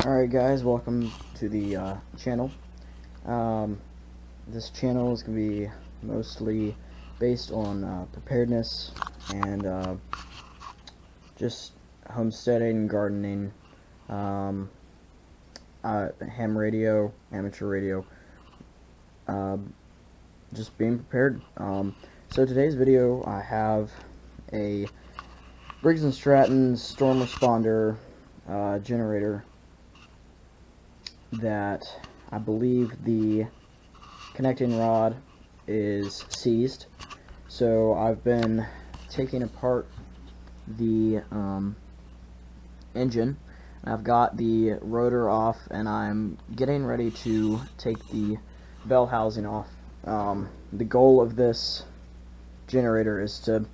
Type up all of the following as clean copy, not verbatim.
Alright guys, welcome to the channel. This channel is going to be mostly based on preparedness and just homesteading, gardening, ham radio, amateur radio, just being prepared. So today's video, I have a Briggs & Stratton storm responder generator that I believe the connecting rod is seized. So I've been taking apart the engine. I've got the rotor off and I'm getting ready to take the bell housing off. The goal of this generator is to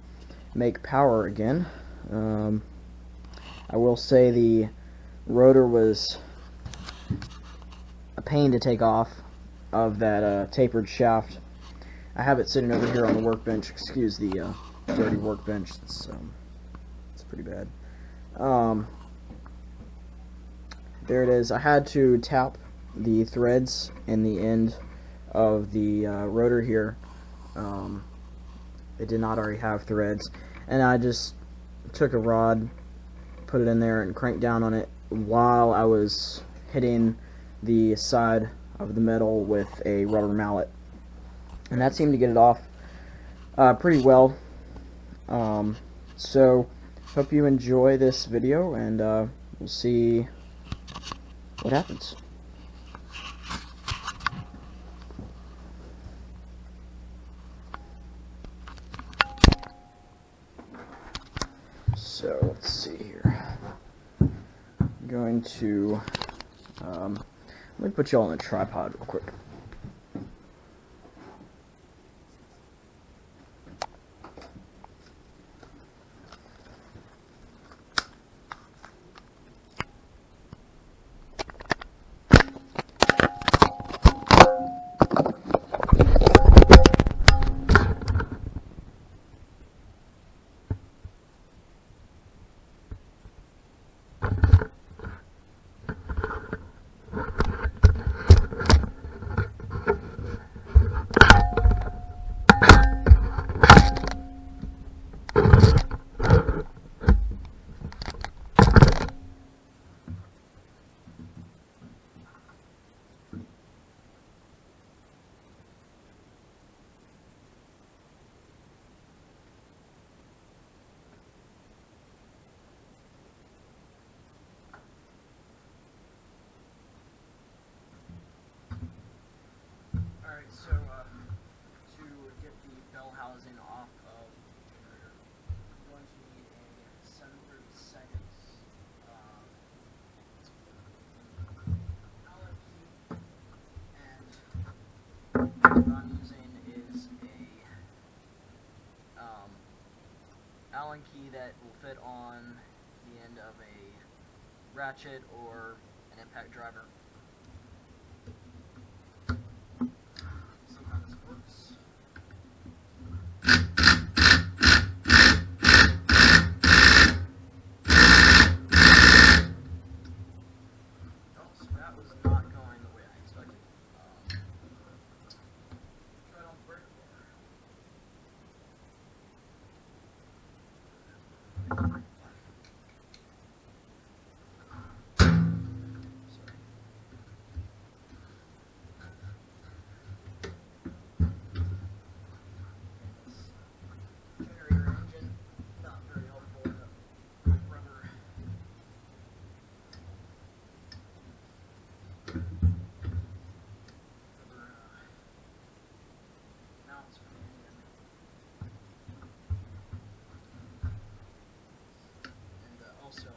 make power again. I will say the rotor was a pain to take off of that tapered shaft. I have it sitting over here on the workbench. Excuse the dirty workbench. It's pretty bad. There it is. I had to tap the threads in the end of the rotor here. It did not already have threads, and I just took a rod, put it in there, and cranked down on it while I was hitting the side of the metal with a rubber mallet, and that seemed to get it off pretty well. So hope you enjoy this video, and we'll see what happens. So let's see here. I'm going to let me put you all on a tripod real quick. Alright, so to get the bell housing off of the generator, I'm going to need a 7/32 Allen key, and what I'm using is a Allen key that will fit on the end of a ratchet or an impact driver. That was not going the way I expected. Right on the break there. Generator engine, not very helpful in the rubber. Mounts for the engine. And also,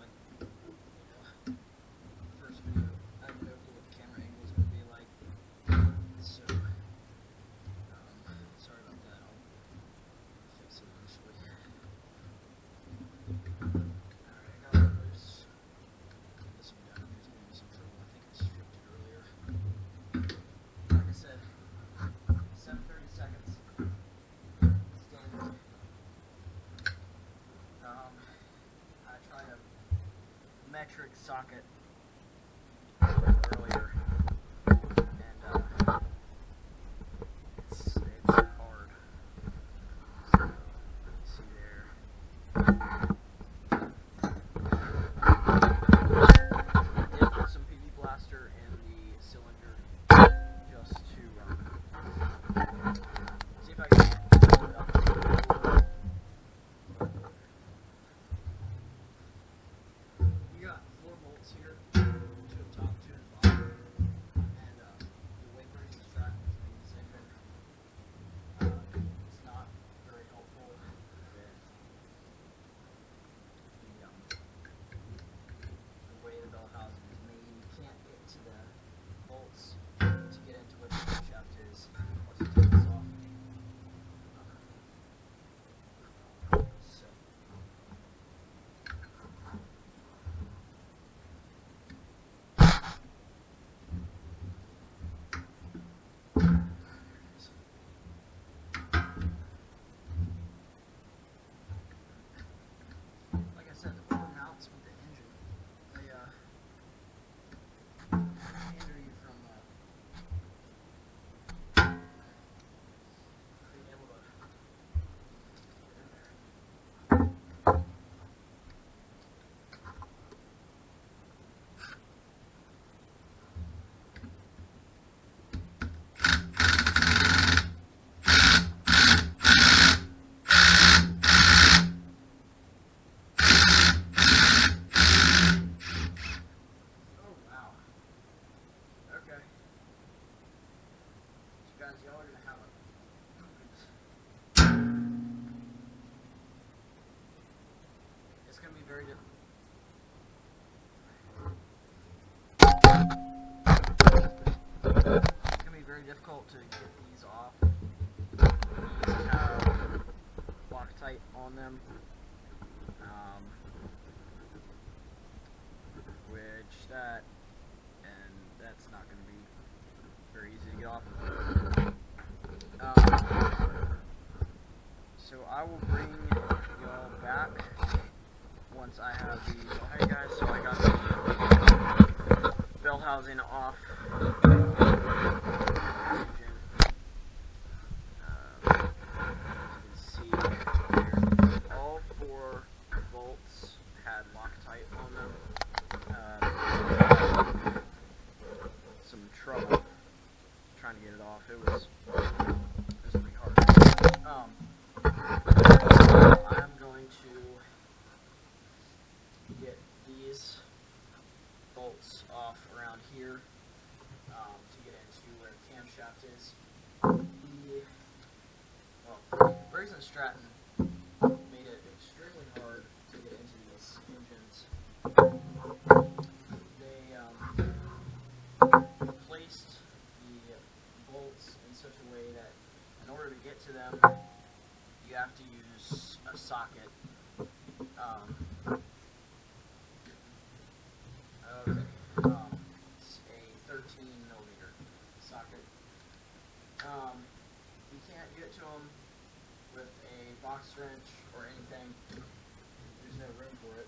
first video, I have no clue what the camera angle is going to be like. So, sorry about that. I'll fix it eventually. Alright, I got one loose. This one down here is giving me some trouble. I think I stripped it earlier. Like I said, 7/30 standard. I tried a metric socket guys, y'all are gonna have a. It's gonna be very difficult. It's gonna be very difficult to get these off. These have Loctite on them, which that's not gonna be very easy to get off. So I will bring y'all back once I have these. Alright guys, so I got the bell housing off. You can see here, all 4 bolts had Loctite on them. Some trouble trying to get it off. It was pretty hard. I'm going to get these bolts off around here to get into where the camshaft is. Briggs & Stratton made it extremely hard to get into these engines. They placed the bolts in such a way that in order to get to them, you have to use a socket. It's a 13mm socket. You can't get to them with a box wrench or anything. There's no room for it.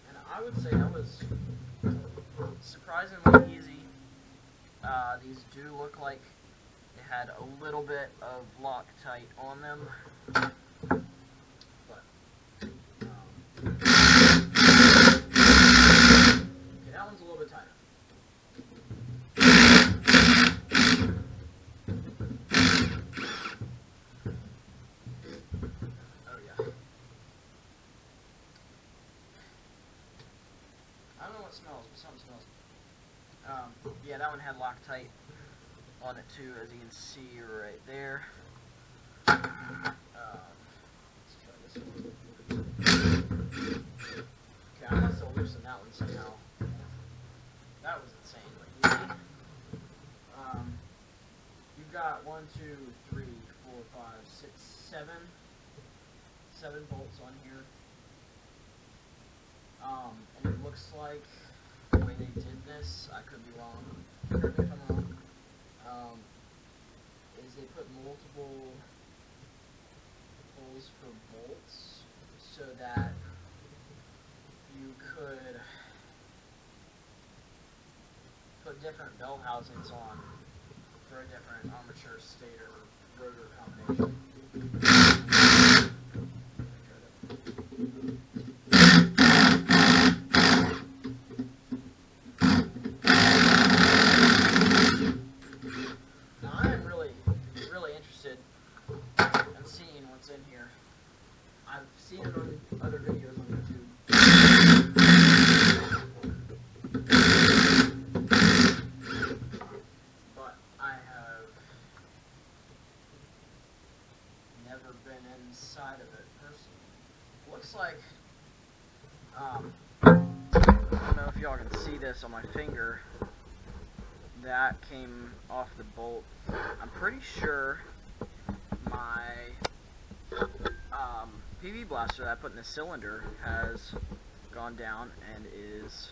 And I would say that was surprisingly easy. These do look like they had a little bit of Loctite on them, but okay, that one's a little bit tighter. Oh yeah. I don't know what smells, but something smells. Yeah, that one had Loctite on it too, as you can see right there. Let's try this one. Okay, I must have loosened that one somehow. That was insanely easy. You've got 1, 2, 3, 4, 5, 6, 7 bolts on here. And it looks like the way they did this, I could be wrong, correct me if I'm wrong, is they put multiple holes for bolts so that you could put different bell housings on for a different armature, stator, rotor combination. In here. I've seen it on other videos on YouTube. But I have never been inside of it personally. Looks like I don't know if y'all can see this on my finger. That came off the bolt. I'm pretty sure my PV blaster that I put in the cylinder has gone down and is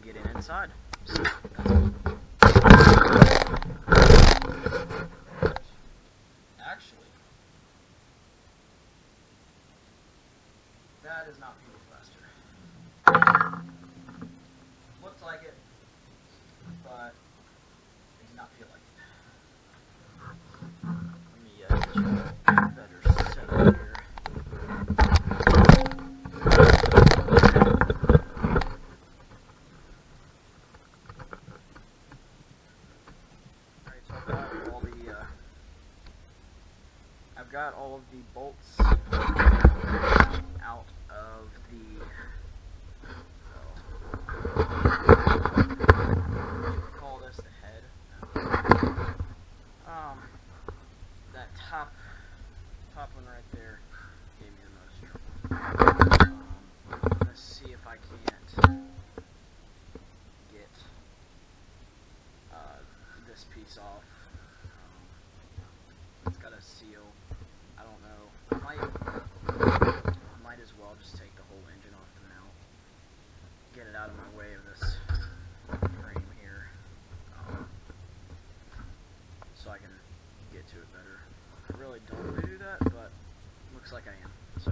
getting inside. So actually, that is not PV blaster. Looked like it, but it did not feel like it. Let me get you a better setup here. Alright, so I've got all of the bolts out of of the call this the head. That top one right there gave me the most trouble. Let's see if I can't get this piece off. It's got a seal. I don't know. I might as well just take the whole engine off the mount. Get it out of my way of this frame here, so I can get to it better. I really don't want to do that, but looks like I am. So.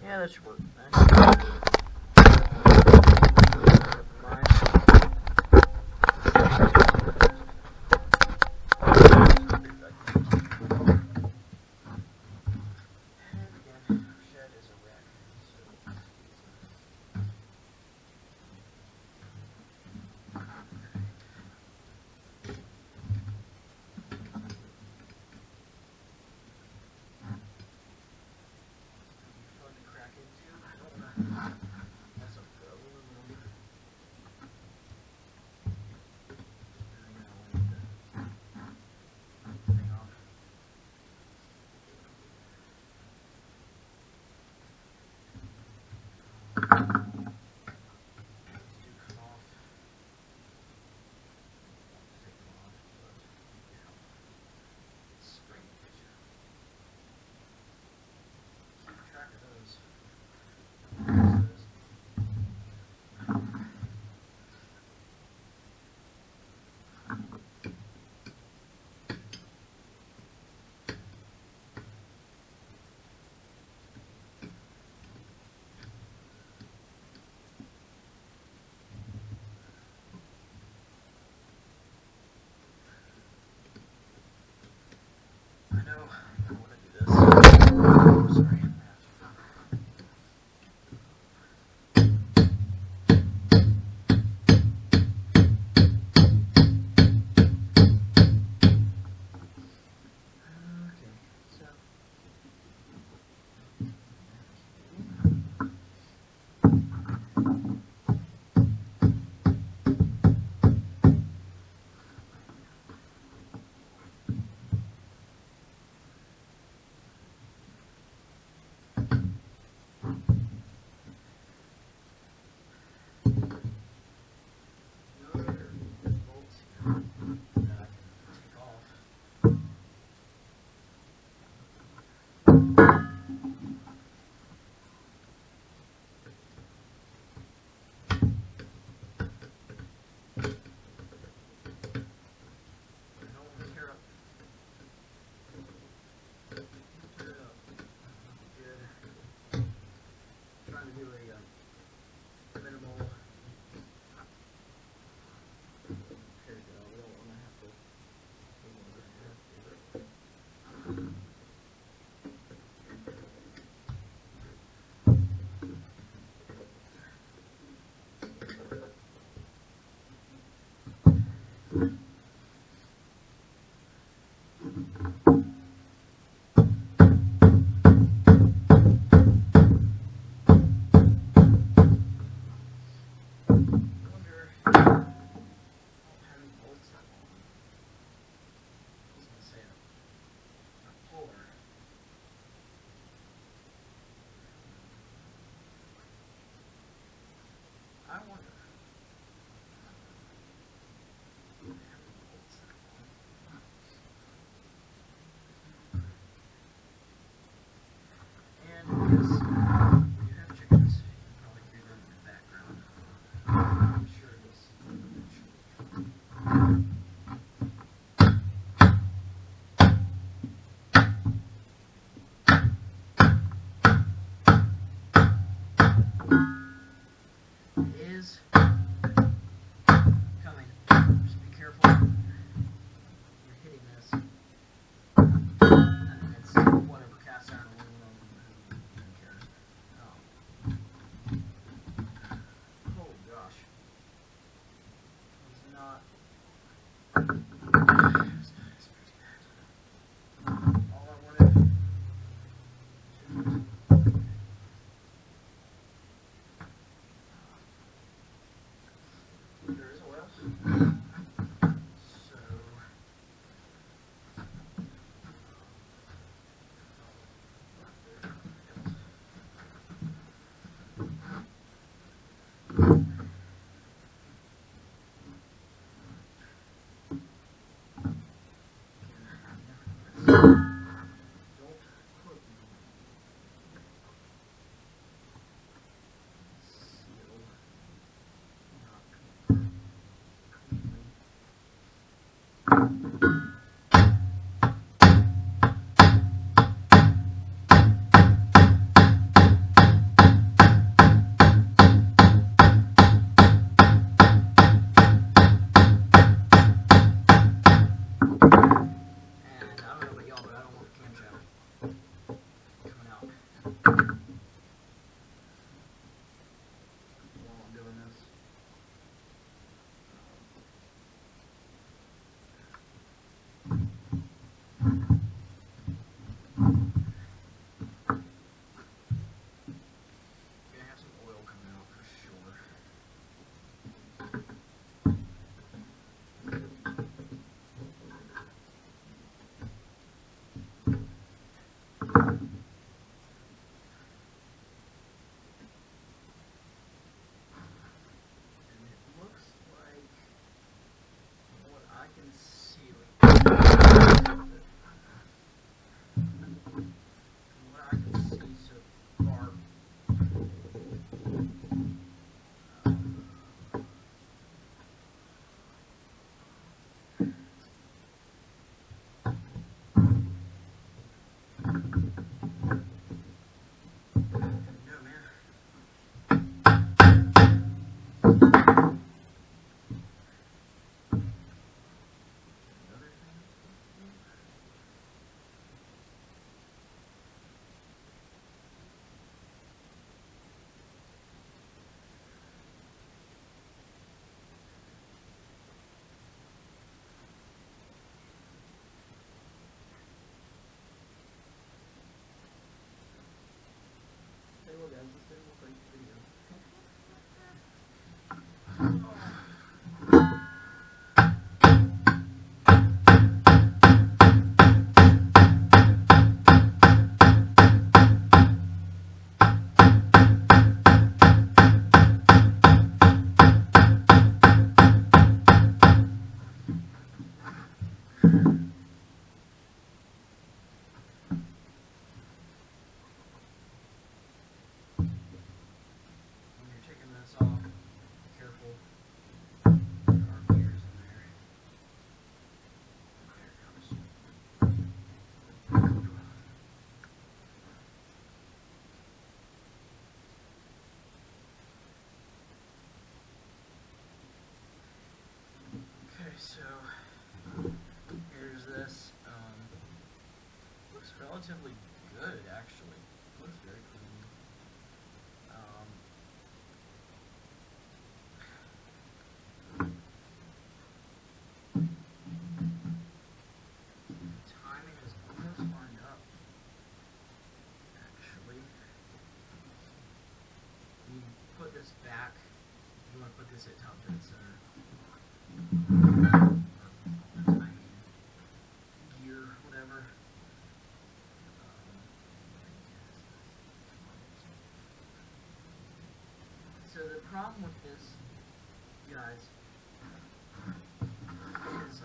Yeah, that should work. Crack into. is, when you have chickens, you can probably hear them in the background. I'm sure you'll see them eventually. It is coming. Just be careful. You're hitting this. And it's whatever, cast iron, aluminum, who cares. Oh gosh. It's not. It's pretty bad. All I wanted. There is oil. So. So here's this. Looks relatively good, actually. Looks very clean. Timing is almost lined up, actually. You put this back. You want to put this at top dead center. So the problem with this, guys, is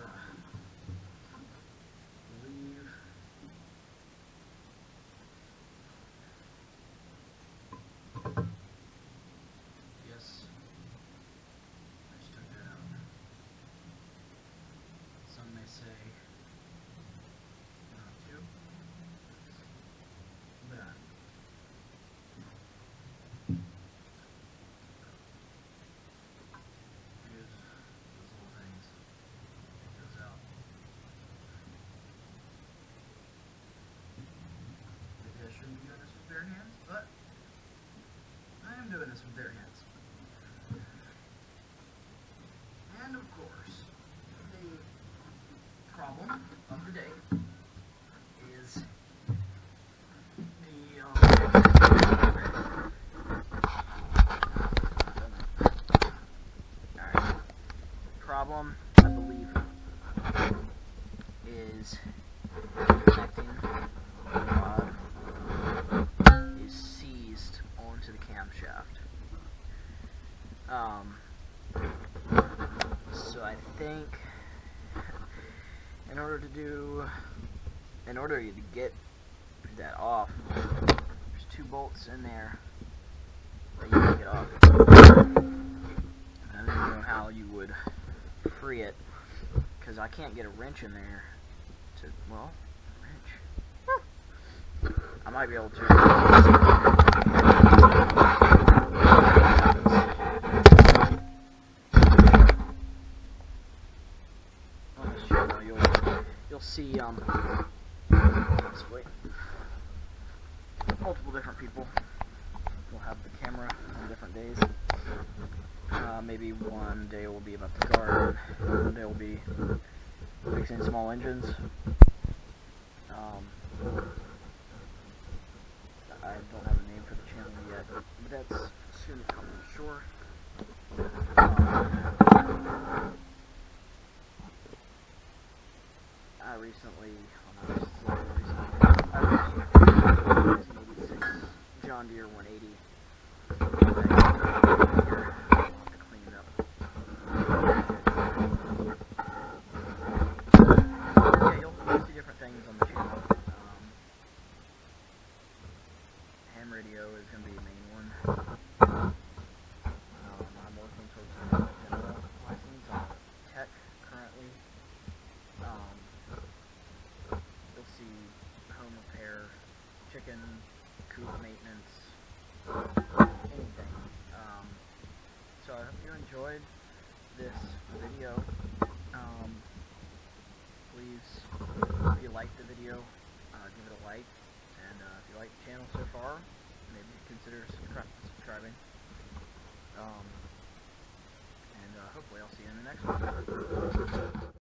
leave this with their hands. And of course, the problem of the day is the alright. Problem, I believe, is connecting the rod is seized onto the camshaft. So I think in order to get that off, there's 2 bolts in there that you can get off. I don't know how you would free it, because I can't get a wrench in there to, well, wrench. I might be able to. You'll see, wait, multiple different people will have the camera on different days. Maybe one day will be about the garden, one day will be fixing small engines. I don't have a name for the channel yet, but that's soon to come, I'm sure. I recently I received an 86 John Deere 180. To clean it up. Yeah, you'll see different things on the channel. Ham radio is going to be the main one. I'm working towards a general license on tech currently. You'll see home repair, chicken coop maintenance, anything. So I hope you enjoyed this video. Please, if you liked the video, give it a like, and if you like the channel so far, maybe consider subscribing. And hopefully I'll see you in the next one.